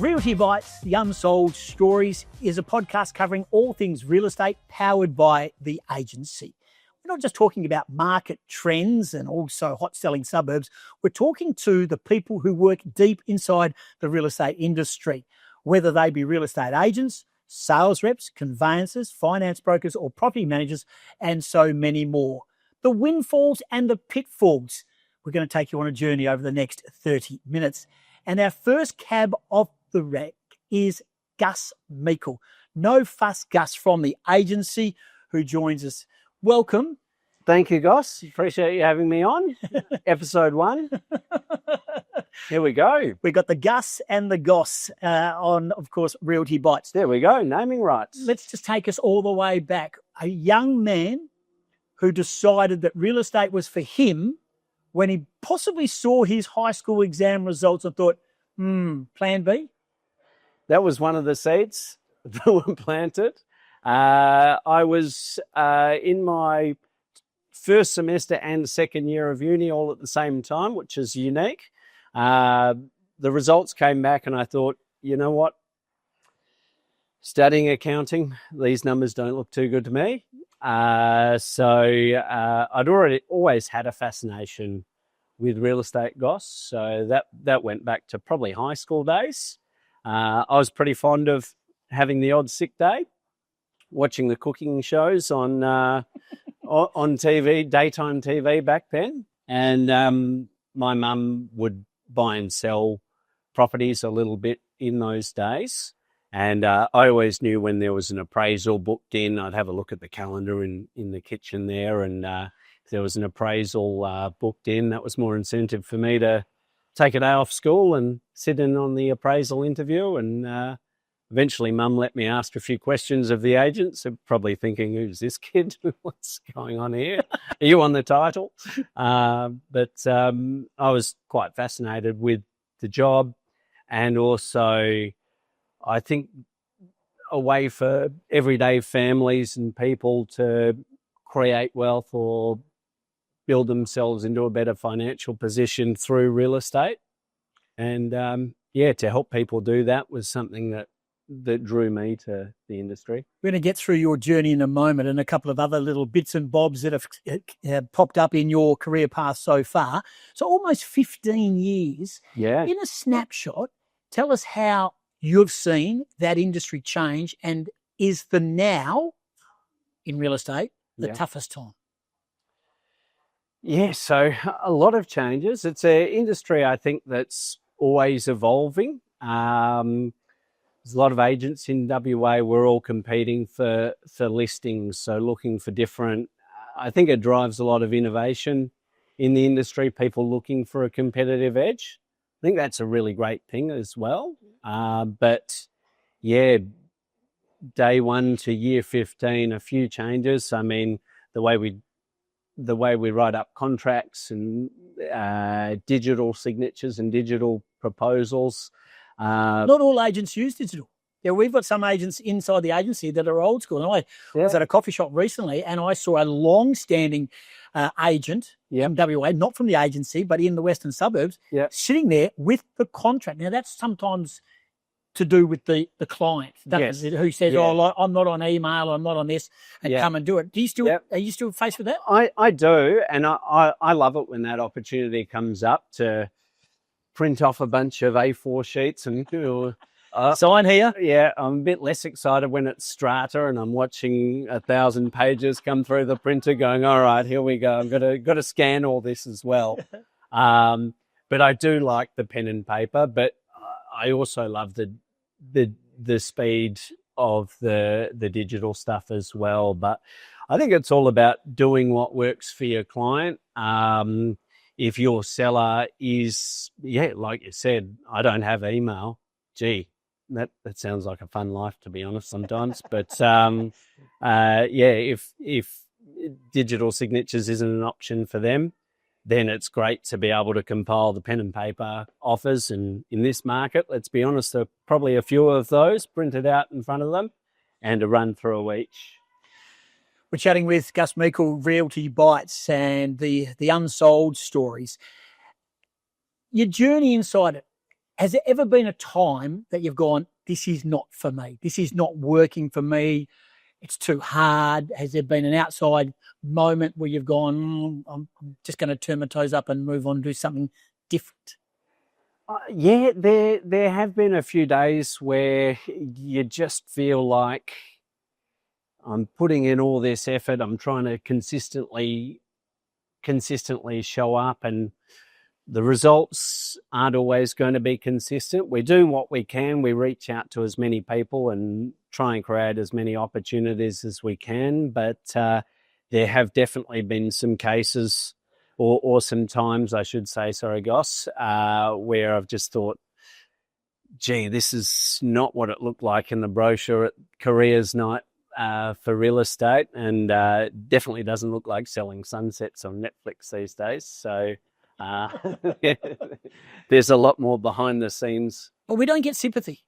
Realty Bites, the Unsold Stories, is a podcast covering all things real estate powered by the agency. We're not just talking about market trends and also hot-selling suburbs. We're talking to the people who work deep inside the real estate industry, whether they be real estate agents, sales reps, conveyancers, finance brokers, or property managers, and so many more. The windfalls and the pitfalls. We're going to take you on a journey over the next 30 minutes. And our first cab off the rank is Gus Meikle. No Fuss Gus from the agency who joins us. Welcome. Thank you, Gus. Appreciate you having me on. Episode 1. Here we go. We got the Gus and the Goss on, of course, Realty Bites. There we go. Naming rights. Let's just take us all the way back. A young man who decided that real estate was for him when he possibly saw his high school exam results and thought, plan B? That was one of the seeds that were planted. I was in my first semester and second year of uni all at the same time, which is unique. The results came back and I thought, you know what? Studying accounting, these numbers don't look too good to me. So I'd always had a fascination with real estate, Goss. So that went back to probably high school days. I was pretty fond of having the odd sick day, watching the cooking shows on TV, daytime TV back then. And my mum would buy and sell properties a little bit in those days. And I always knew when there was an appraisal booked in, I'd have a look at the calendar in the kitchen there. And if there was an appraisal booked in, that was more incentive for me to take a day off school and sit in on the appraisal interview. And eventually Mum let me ask a few questions of the agents, probably thinking, who's this kid? What's going on here? Are you on the title? But I was quite fascinated with the job, and also I think a way for everyday families and people to create wealth or build themselves into a better financial position through real estate. And to help people do that was something that drew me to the industry. We're going to get through your journey in a moment and a couple of other little bits and bobs that have popped up in your career path so far. So almost 15 years. Yeah. In a snapshot, tell us how you've seen that industry change, and is the now in real estate the toughest time? Yeah, so a lot of changes. It's an industry, I think, that's always evolving. There's a lot of agents in WA. We're all competing for listings, so looking for different. I think it drives a lot of innovation in the industry, people looking for a competitive edge. I think that's a really great thing as well. But yeah, day 1 to year 15, a few changes. I mean, the way we write up contracts and digital signatures and digital proposals. Not all agents use digital. Yeah, we've got some agents inside the agency that are old school. And I was at a coffee shop recently and I saw a long-standing agent from WA, not from the agency, but in the western suburbs, sitting there with the contract. Now, that's sometimes to do with the client who says, I'm not on email, I'm not on this, and come and do it. Are you still faced with that? I do, and I love it when that opportunity comes up to print off a bunch of A4 sheets and sign here. Yeah, I'm a bit less excited when it's strata and I'm watching 1,000 pages come through the printer going, all right, here we go. I've got to scan all this as well. But I do like the pen and paper, but I also love the speed of the digital stuff as well. But I think it's all about doing what works for your client. If your seller is, like you said, I don't have email. Gee, that sounds like a fun life, to be honest, sometimes. But if digital signatures isn't an option for them, then it's great to be able to compile the pen and paper offers. And in this market, let's be honest, there are probably a few of those printed out in front of them and a run through each. We're chatting with Gus Meikle, Realty Bites, and the Unsold Stories. Your journey inside it, Has there ever been a time that you've gone, this is not for me, this is not working for me, it's too hard? Has there been an outside moment where you've gone, I'm just going to turn my toes up and move on and do something different? Yeah, there have been a few days where you just feel like I'm putting in all this effort, I'm trying to consistently show up, and the results aren't always going to be consistent. We're doing what we can. We reach out to as many people and try and create as many opportunities as we can. But there have definitely been some cases, or some times, I should say, sorry, Goss, where I've just thought, gee, this is not what it looked like in the brochure at Careers Night for real estate, and definitely doesn't look like selling sunsets on Netflix these days. So there's a lot more behind the scenes. But we don't get sympathy.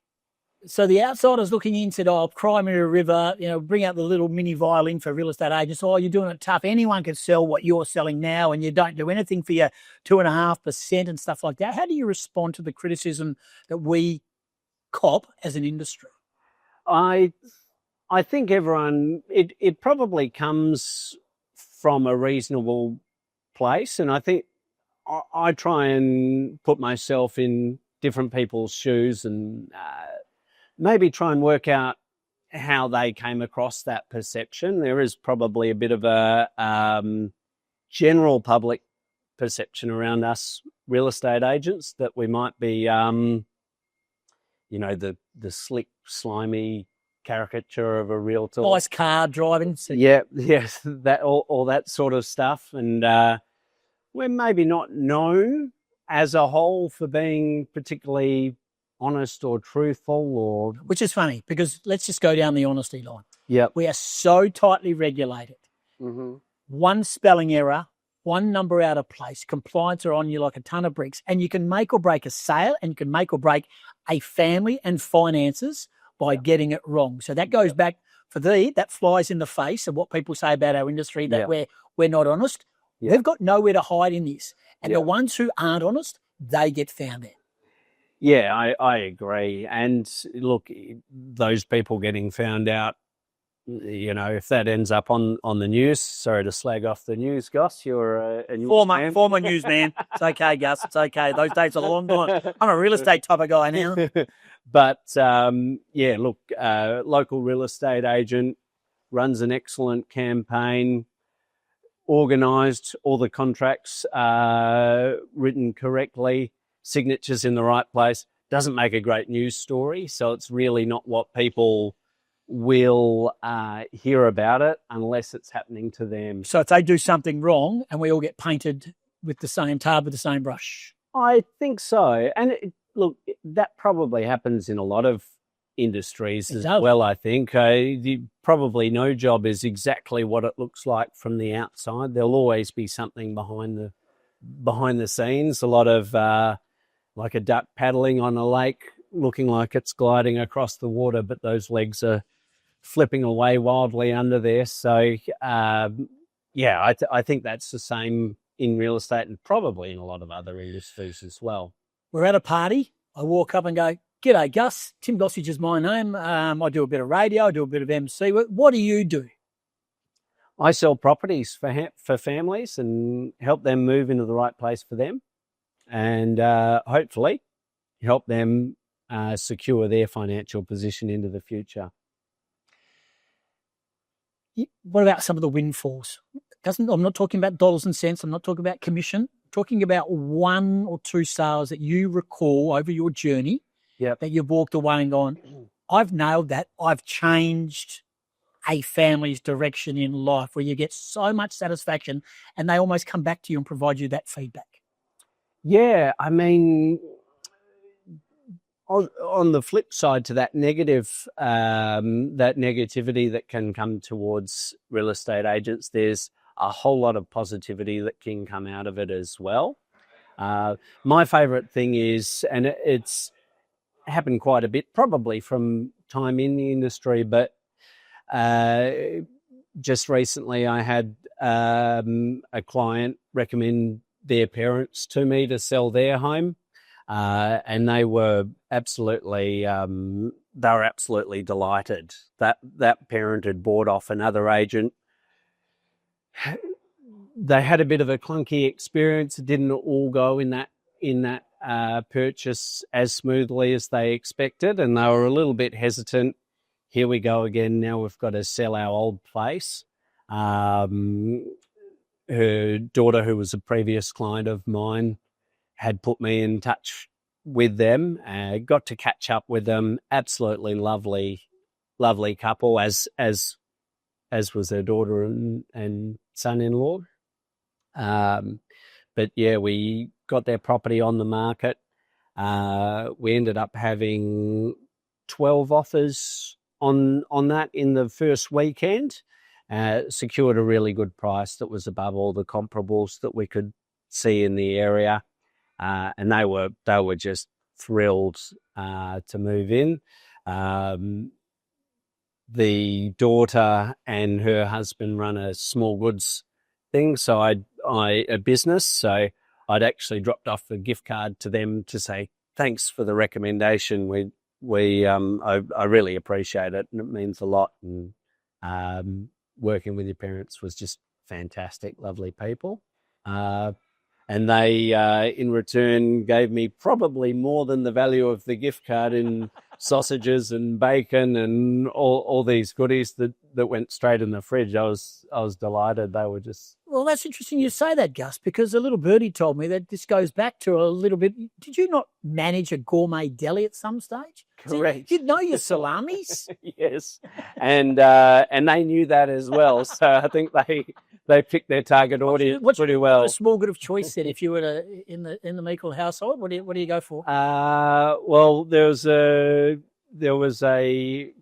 So the outsiders looking in said, oh, cry me a river, bring out the little mini violin for real estate agents. Oh, you're doing it tough. Anyone can sell what you're selling now, and you don't do anything for your 2.5% and stuff like that. How do you respond to the criticism that we cop as an industry? I think everyone, it probably comes from a reasonable place, and I think I try and put myself in different people's shoes and maybe try and work out how they came across that perception. There is probably a bit of a general public perception around us real estate agents that we might be, the slick, slimy caricature of a realtor. Nice car driving. Yeah, yes, that all that sort of stuff. And we're maybe not known as a whole for being particularly honest or truthful, which is funny, because let's just go down the honesty line. Yeah, we are so tightly regulated. Mm-hmm. One spelling error, one number out of place, compliance are on you like a ton of bricks, and you can make or break a sale, and you can make or break a family and finances by getting it wrong. So that goes back that flies in the face of what people say about our industry, that we're not honest. We've got nowhere to hide in this. And the ones who aren't honest, they get found out. Yeah, I agree. And look, those people getting found out, if that ends up on the news, sorry to slag off the news, Gus, you're a newsman. Former newsman. It's okay, Gus, it's okay. Those days are long gone. I'm a real estate type of guy now. But, look, local real estate agent runs an excellent campaign, organised, all the contracts written correctly, signatures in the right place. Doesn't make a great news story, so it's really not what people will hear about it unless it's happening to them. So if they do something wrong and we all get painted with the same tar with the same brush. I think so. And look, that probably happens in a lot of industries as well, I think. Probably no job is exactly what it looks like from the outside. There'll always be something behind the scenes. A lot of like a duck paddling on a lake, looking like it's gliding across the water, but those legs are flipping away wildly under there. So, I think that's the same in real estate and probably in a lot of other industries as well. We're at a party. I walk up and go, "G'day, Gus. Tim Gossage is my name. I do a bit of radio. I do a bit of MC. What do you do?" I sell properties for families and help them move into the right place for them, and hopefully help them secure their financial position into the future. What about some of the windfalls? I'm not talking about dollars and cents. I'm not talking about commission. I'm talking about one or two sales that you recall over your journey that you've walked away and gone, I've nailed that. I've changed a family's direction in life, where you get so much satisfaction and they almost come back to you and provide you that feedback. Yeah, I mean, on the flip side to that negativity that can come towards real estate agents, there's a whole lot of positivity that can come out of it as well. My favourite thing is, and it's happened quite a bit, probably from time in the industry, but just recently I had a client recommend their parents to me to sell their home. and they were absolutely delighted. That parent had bought off another agent. They had a bit of a clunky experience. It didn't all go in that purchase as smoothly as they expected, and they were a little bit hesitant. Here we go again. Now we've got to sell our old place. Her daughter, who was a previous client of mine, had put me in touch with them. Got to catch up with them. Absolutely lovely couple, as was their daughter and son-in-law. But yeah, we got their property on the market. We ended up having 12 offers on that in the first weekend. Secured a really good price that was above all the comparables that we could see in the area. And they were just thrilled to move in. The daughter and her husband run a small goods thing, so a business. So I'd actually dropped off a gift card to them to say thanks for the recommendation. I really appreciate it, and it means a lot. And working with your parents was just fantastic, lovely people. And they, in return, gave me probably more than the value of the gift card in sausages and bacon and all these goodies that went straight in the fridge. I was delighted. They were just... Well, that's interesting you say that, Gus, because a little birdie told me that this goes back to a little bit. Did you not manage a gourmet deli at some stage? Correct. You'd know your salamis. Yes, and they knew that as well. So I think they picked their target audience pretty well. A small bit of choice then, if you were in the Meikle household, what do you go for? Well, there was a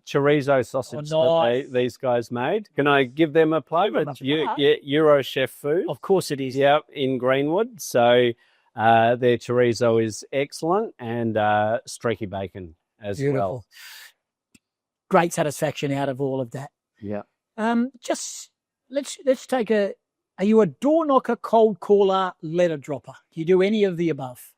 chorizo sausage that these guys made. Can I give them a plug? It's Euro Chef Food. Of course it is. Yep, in Greenwood. So their chorizo is excellent, and streaky bacon as well. Great satisfaction out of all of that. Yeah. Just let's take are you a door knocker, cold caller, letter dropper? Do you do any of the above?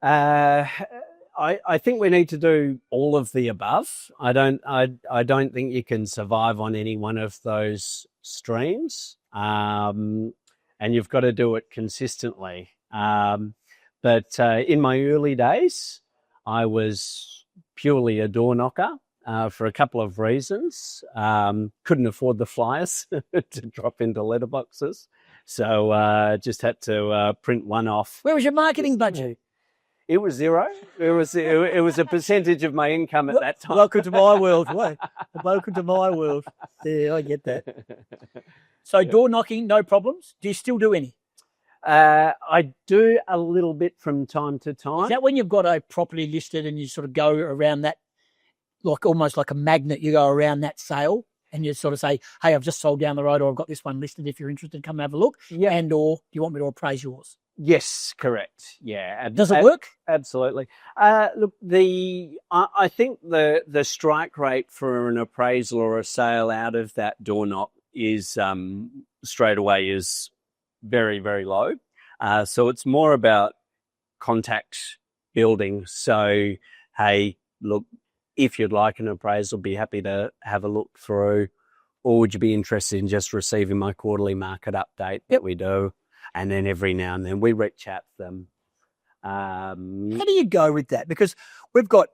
I think we need to do all of the above. I don't think you can survive on any one of those streams. And you've got to do it consistently. But in my early days, I was purely a door knocker for a couple of reasons. Couldn't afford the flyers to drop into letterboxes. So just had to print one off. Where was your marketing budget? It was zero. It was a percentage of my income at that time. Welcome to my world. Welcome to my world. Yeah, I get that. So door knocking, no problems. Do you still do any? I do a little bit from time to time. Is that when you've got a property listed and you sort of go around that, like almost like a magnet, you go around that sale and you sort of say, hey, I've just sold down the road, or I've got this one listed. If you're interested, come have a look. Yeah. And or do you want me to appraise yours? Yes, correct. Yeah. Does it work? Absolutely. Look, I think the strike rate for an appraisal or a sale out of that door knock is straight away is very, very low. So it's more about contact building. So, hey, look, if you'd like an appraisal, be happy to have a look through, or would you be interested in just receiving my quarterly market update that we do? And then every now and then we reach out to them. How do you go with that? Because we've got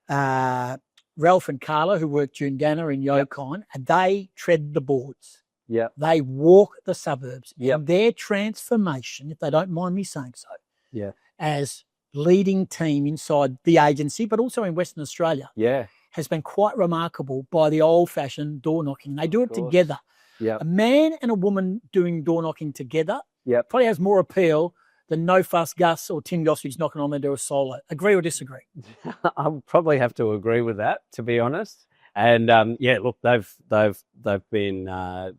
Ralph and Carla, who work Jungana in Yukon, and they tread the boards. Yeah. They walk the suburbs. Yep. And their transformation, if they don't mind me saying so, as leading team inside the agency, but also in Western Australia, has been quite remarkable by the old-fashioned door knocking. They do it together. Yeah. A man and a woman doing door knocking together probably has more appeal than No Fuss Gus or Tim Gossage knocking on their door solo. Agree or disagree? I'll probably have to agree with that, to be honest. And look, they've been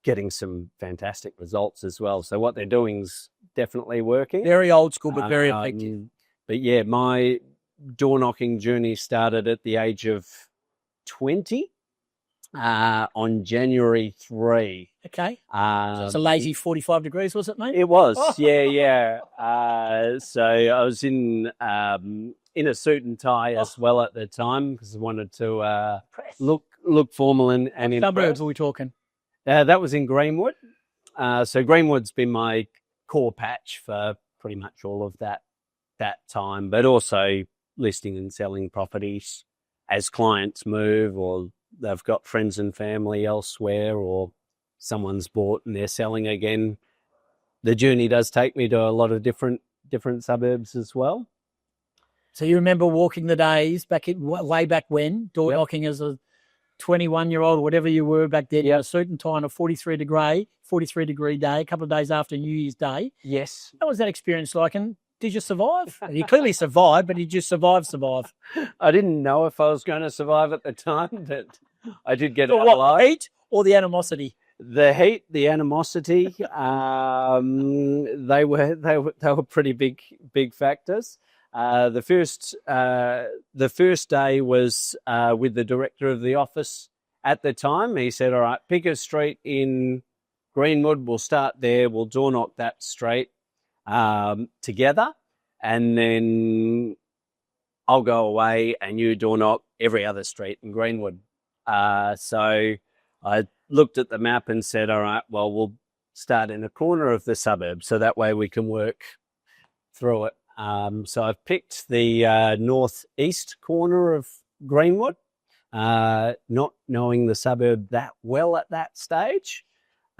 getting some fantastic results as well. So what they're doing's definitely working. Very old school, but very effective. But yeah, my door knocking journey started at the age of 20. on January 3. Okay. So it's a lazy 45 degrees, was it, mate? It was, yeah. So I was in a suit and tie as well at the time because I wanted to look formal and What suburbs are we talking? That was in Greenwood. So Greenwood's been my core patch for pretty much all of that time, but also listing and selling properties as clients move, or they've got friends and family elsewhere, or someone's bought and they're selling again. The journey does take me to a lot of different suburbs as well. So you remember walking the days way back when, door knocking as a 21-year-old or whatever you were back then, in a suit and tie on a 43 degree day, a couple of days after New Year's Day. Yes. What was that experience like? And did you survive? You clearly survived, but did you survive? I didn't know if I was going to survive at the time, but I did get out alive. The heat or the animosity? The heat, the animosity, they were pretty big factors. The first day was with the director of the office at the time. He said, "All right, pick a street in Greenwood. We'll start there. We'll door knock that street together, and then I'll go away and you door knock every other street in Greenwood." So I looked at the map and said, "All right, well, we'll start in a corner of the suburb, so that way we can work through it." So I've picked the northeast corner of Greenwood, not knowing the suburb that well at that stage.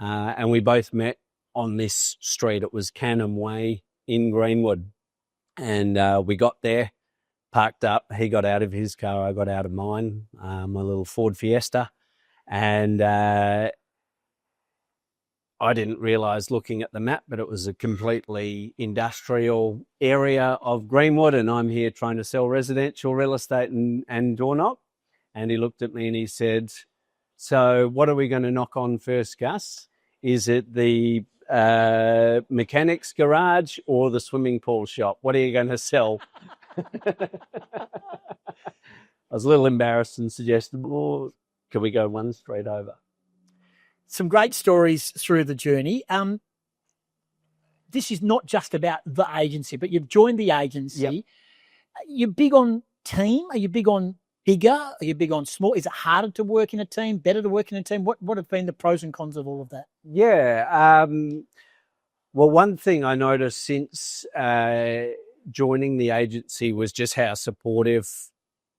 And we both met on this street. It was Canham Way in Greenwood. And we got there, parked up. He got out of his car. I got out of mine, my little Ford Fiesta. And I didn't realise looking at the map, but it was a completely industrial area of Greenwood, and I'm here trying to sell residential real estate and door knock. And he looked at me and he said, "So what are we going to knock on first, Gus? Is it the mechanic's garage or the swimming pool shop? What are you going to sell?" I was a little embarrassed and suggested, "Well, can we go one straight over?" Some great stories through the journey. This is not just about the agency, but you've joined the agency. Yep. You're big on team? Are you big on bigger? Are you big on small? Is it harder to work in a team, better to work in a team? What have been the pros and cons of all of that? Yeah. Well, one thing I noticed since joining the agency was just how supportive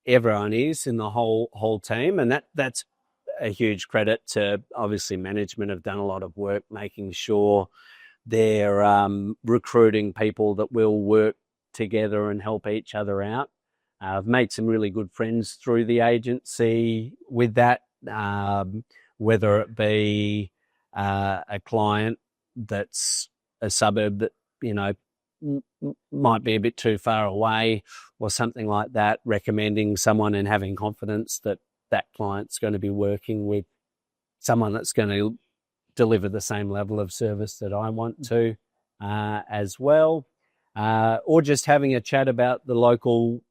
everyone is in the whole team. And that's a huge credit to, obviously, management have done a lot of work making sure they're recruiting people that will work together and help each other out. I've made some really good friends through the agency with that, whether it be a client that's a suburb that, might be a bit too far away or something like that, recommending someone and having confidence that client's going to be working with someone that's going to deliver the same level of service that I want to as well. Or just having a chat about the local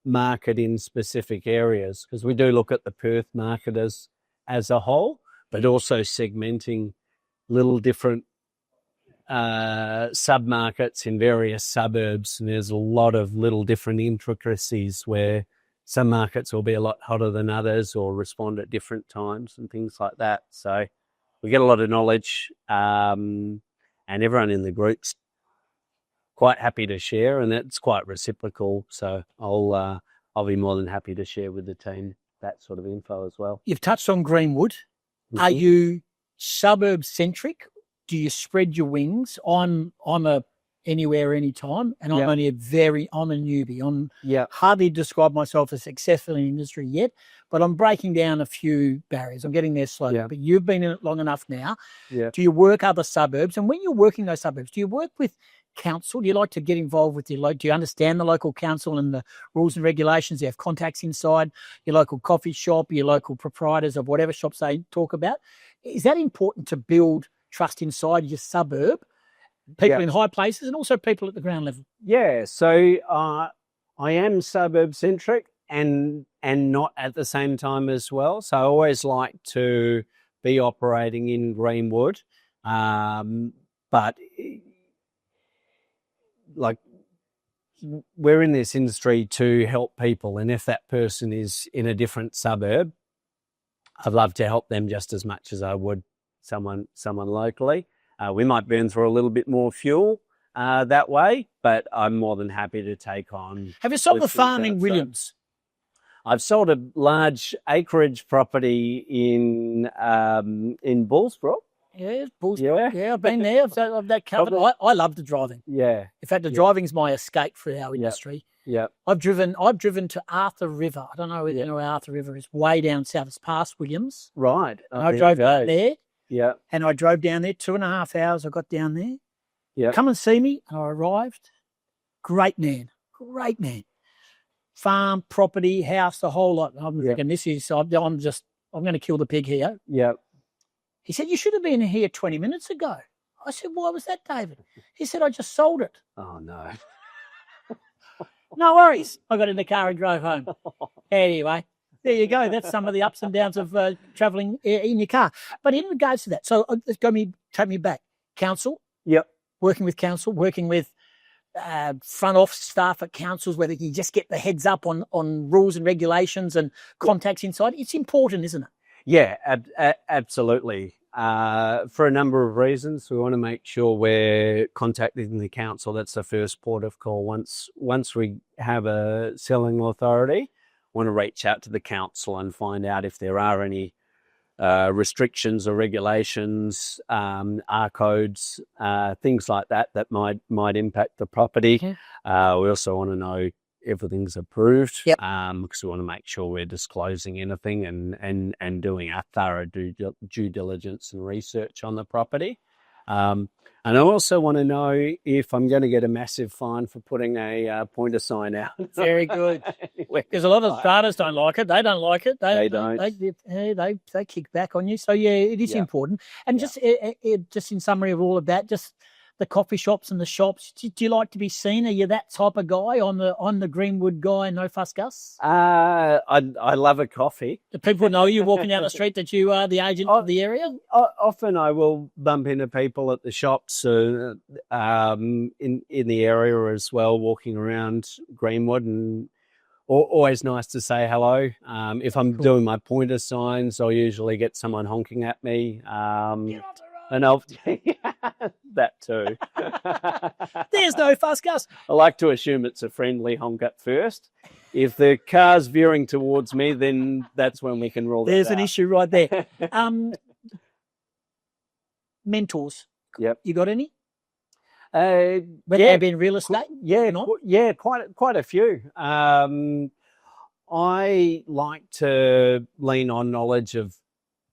market in specific areas, because we do look at the Perth market as a whole, but also segmenting little different sub-markets in various suburbs. And there's a lot of little different intricacies where some markets will be a lot hotter than others or respond at different times and things like that. So we get a lot of knowledge, and everyone in the group's quite happy to share, and that's quite reciprocal. So I'll be more than happy to share with the team that sort of info as well. You've touched on Greenwood. Mm-hmm. Are you suburb centric? Do you spread your wings? I'm a anywhere, anytime, and I'm I'm a newbie. I'm hardly describe myself as successful in the industry yet, but I'm breaking down a few barriers. I'm getting there slowly. But you've been in it long enough now. Do you work other suburbs? And when you're working those suburbs, do you work with council? Do you like to get involved with do you understand the local council and the rules and regulations? Do you have contacts inside your local coffee shop, your local proprietors of whatever shops they talk about? Is that important to build trust inside your suburb? People in high places and also people at the ground level. Yeah, so I am suburb-centric. and not at the same time as well. So I always like to be operating in Greenwood, but like we're in this industry to help people, and if that person is in a different suburb, I'd love to help them just as much as I would someone locally. We might burn through a little bit more fuel that way, but I'm more than happy to take on. Have you sold the farm in Williams? I've sold a large acreage property in Bullsbrook. Yeah, yeah, I've been there. I've that covered. I love the driving. Yeah. In fact, the driving's my escape for our industry. Yeah. I've driven to Arthur River. I don't know whether you know where Arthur River is. Way down south. It's past Williams. Right. And I drove down there. Yeah. And I drove down there 2.5 hours. I got down there. Yeah. Come and see me. And I arrived. Great man. Farm, property, house, the whole lot. I'm thinking I'm going to kill the pig here. Yeah. He said, you should have been here 20 minutes ago. I said, why was that, David? He said, I just sold it. Oh, no. No worries. I got in the car and drove home. Anyway, there you go. That's some of the ups and downs of travelling in your car. But in regards to that, so take me back. Council. Yep. Working with council, working with front office staff at councils, whether you just get the heads up on rules and regulations and contacts inside. It's important, isn't it? Yeah, absolutely. For a number of reasons, we want to make sure we're contacting the council. That's the first port of call. Once we have a selling authority, we want to reach out to the council and find out if there are any restrictions or regulations, R codes, things like that might impact the property. Yeah. We also want to know everything's approved, because we want to make sure we're disclosing anything and doing a thorough due diligence and research on the property. And I also want to know if I'm going to get a massive fine for putting a pointer sign out. Very good. Because a lot of starters don't like it. They don't like it. They don't. They kick back on you. So, yeah, it is important. And just in summary of all of that, just the coffee shops and the shops, do you like to be seen? Are you that type of guy? On the Greenwood guy, no fuss Gus? I love a coffie. Do people know you walking down the street that you are the agent of the area? Often I will bump into people at the shops in the area as well, walking around Greenwood, and always nice to say hello. If I'm doing my pointer signs, I'll usually get someone honking at me. And I'll that too. There's no fuss, Gus. I like to assume it's a friendly honk at first. If the car's veering towards me, then that's when we can roll that out. There's an issue right there. Mentors. Yep. You got any? Whether they've been real estate? Yeah, quite a few. I like to lean on knowledge of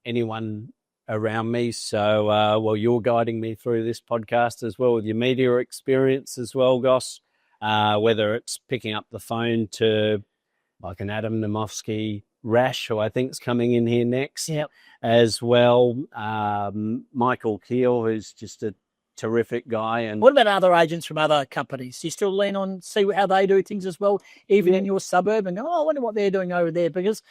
anyone around me. So, you're guiding me through this podcast as well with your media experience as well, Goss. Whether it's picking up the phone to like an Adam Namofsky Rash, who I think is coming in here next, as well. Michael Keel, who's just a terrific guy. And what about other agents from other companies? Do you still lean on, see how they do things as well, even in your suburb, and go, I wonder what they're doing over there? Because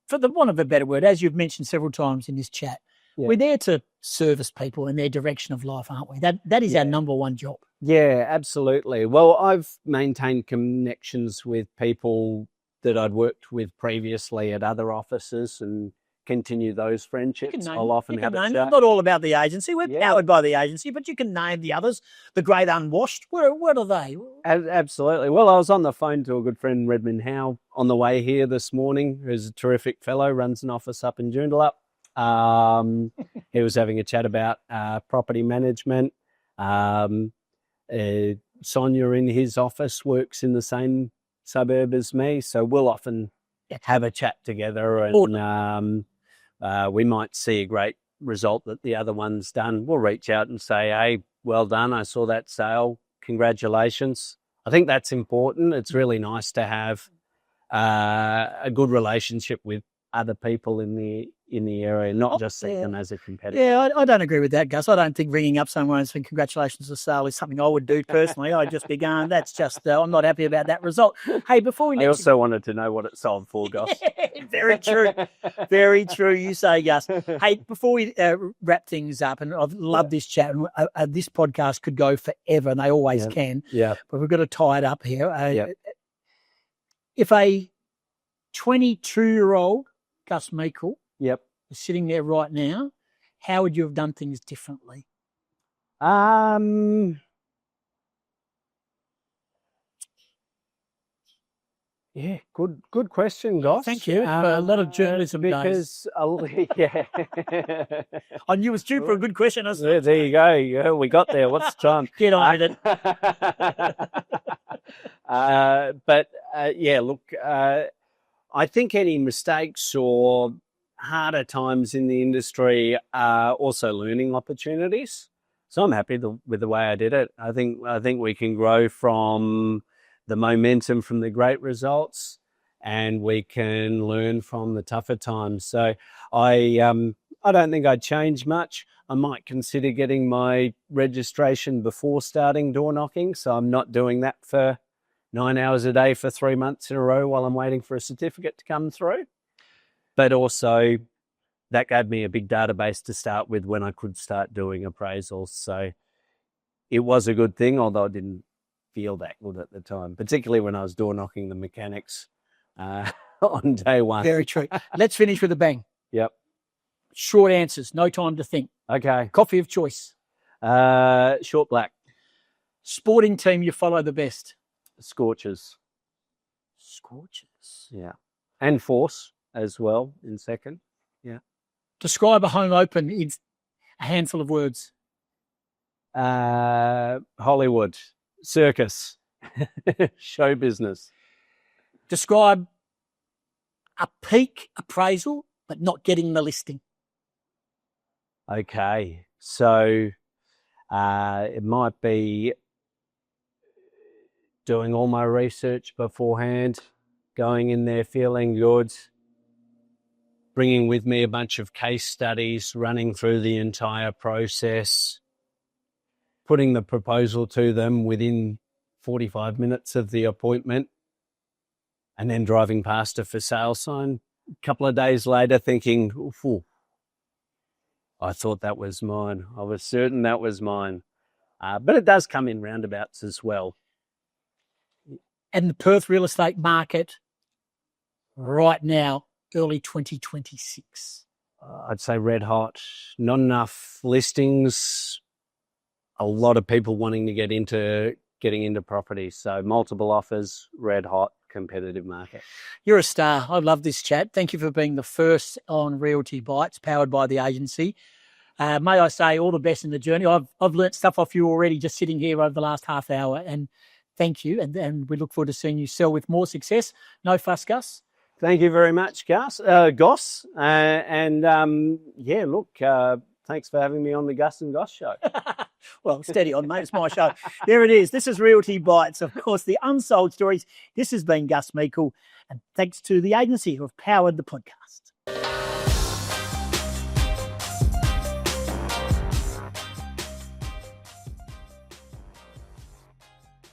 for the want of a better word, as you've mentioned several times in this chat, we're there to service people in their direction of life, aren't we? That is our number one job. Yeah, absolutely. Well, I've maintained connections with people that I'd worked with previously at other offices and continue those friendships. I'll often have a chat. Not all about the agency. We're powered by the agency, but you can name the others. The Great Unwashed. What are they? Absolutely. Well, I was on the phone to a good friend, Redmond Howe, on the way here this morning, who's a terrific fellow, runs an office up in Joondalup. He was having a chat about property management. Sonia in his office works in the same suburb as me, so we'll often have a chat together, and we might see a great result that the other one's done. We'll reach out and say, hey, well done, I saw that sale, congratulations. I think that's important. It's really nice to have a good relationship with other people in the in the area, not just see them as a competitor. Yeah, I don't agree with that, Gus. I don't think ringing up someone and saying congratulations to sale is something I would do personally. I'd just be going, that's just, I'm not happy about that result. Hey, before we I also wanted to know what it sold for, Gus. Very true. Very true, you say, Gus. Hey, before we wrap things up, and I've loved this chat, and this podcast could go forever, and they always can. Yeah. But we've got to tie it up here. If a 22-year-old Gus Meikle Yep. is sitting there right now, how would you have done things differently? Yeah, good question, Goss. Thank you. A lot of journalism because I knew it was due for a good question. There you go. Yeah, we got there. What's the time? Get on with it. Look, I think any mistakes or harder times in the industry are also learning opportunities. So I'm happy with the way I did it. I think we can grow from the momentum from the great results, and we can learn from the tougher times. So I don't think I'd change much. I might consider getting my registration before starting door knocking, so I'm not doing that for 9 hours a day for 3 months in a row while I'm waiting for a certificate to come through. But also, that gave me a big database to start with when I could start doing appraisals. So it was a good thing, although I didn't feel that good at the time, particularly when I was door knocking the mechanics on day one. Very true. Let's finish with a bang. Yep. Short answers, no time to think. Okay. Coffee of choice. Short black. Sporting team you follow the best. Scorchers. Scorchers. Yeah. And Force as well in second. Yeah. Describe a home open in a handful of words. Hollywood. Circus. Show business. Describe a peak appraisal, but not getting the listing. Okay. So it might be doing all my research beforehand, going in there feeling good, bringing with me a bunch of case studies, running through the entire process, putting the proposal to them within 45 minutes of the appointment, and then driving past a for sale sign a couple of days later thinking, ooh, I thought that was mine. I was certain that was mine. But it does come in roundabouts as well. And the Perth real estate market right now, early 2026? I'd say red hot. Not enough listings. A lot of people wanting to getting into property. So multiple offers, red hot, competitive market. You're a star. I love this chat. Thank you for being the first on Realty Bites, powered by the agency. May I say all the best in the journey. I've learnt stuff off you already just sitting here over the last half hour, and thank you. And we look forward to seeing you sell with more success. No fuss, Gus. Thank you very much, Goss. Thanks for having me on the Gus and Goss show. Well, steady on, mate. It's my show. There it is. This is Realty Bites, of course, the Unsold Stories. This has been Gus Meikle, and thanks to the agency who have powered the podcast.